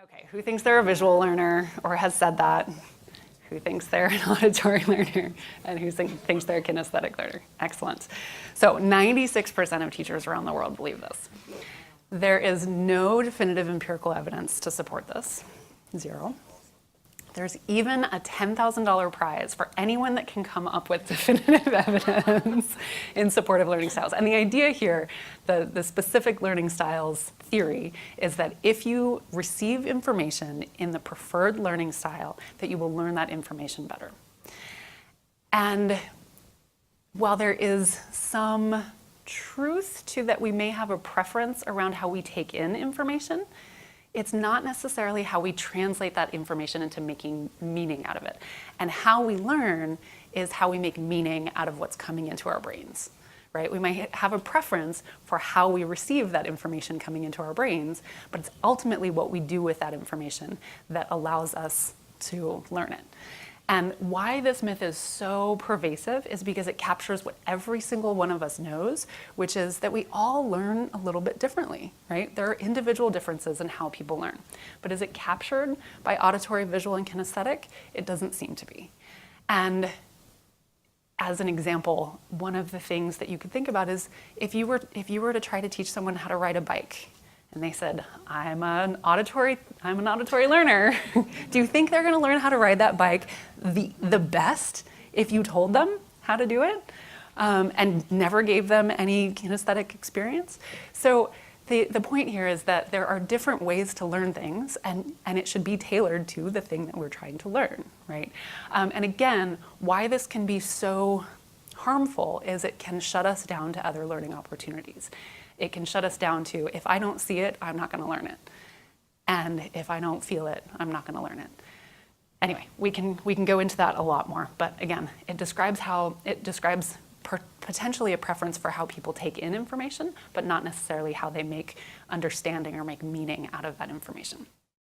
Okay, who thinks they're a visual learner or has said that? Who thinks they're an auditory learner? And who thinks they're a kinesthetic learner? Excellent. So 96% of teachers around the world believe this. There is no definitive empirical evidence to support this. Zero. There's even a $10,000 prize for anyone that can come up with definitive evidence in support of learning styles. And the idea here, the specific learning styles theory, is that if you receive information in the preferred learning style, that you will learn that information better. And while there is some truth to that we may have a preference around how we take in information, it's not necessarily how we translate that information into making meaning out of it. And how we learn is how we make meaning out of what's coming into our brains, right? We might have a preference for how we receive that information coming into our brains, but it's ultimately what we do with that information that allows us to learn it. And why this myth is so pervasive is because it captures what every single one of us knows, which is that we all learn a little bit differently, right? There are individual differences in how people learn. But is it captured by auditory, visual, and kinesthetic? It doesn't seem to be. And as an example, one of the things that you could think about is if you were to try to teach someone how to ride a bike, and they said, I'm an auditory learner. Do you think they're gonna learn how to ride that bike the best if you told them how to do it and never gave them any kinesthetic experience? So the point here is that there are different ways to learn things and it should be tailored to the thing that we're trying to learn, right? And again, why this can be so harmful is it can shut us down to other learning opportunities. It can shut us down to, if I don't see it, I'm not gonna learn it. And if I don't feel it, I'm not gonna learn it. Anyway, we can go into that a lot more, but again, it describes potentially a preference for how people take in information, but not necessarily how they make understanding or make meaning out of that information.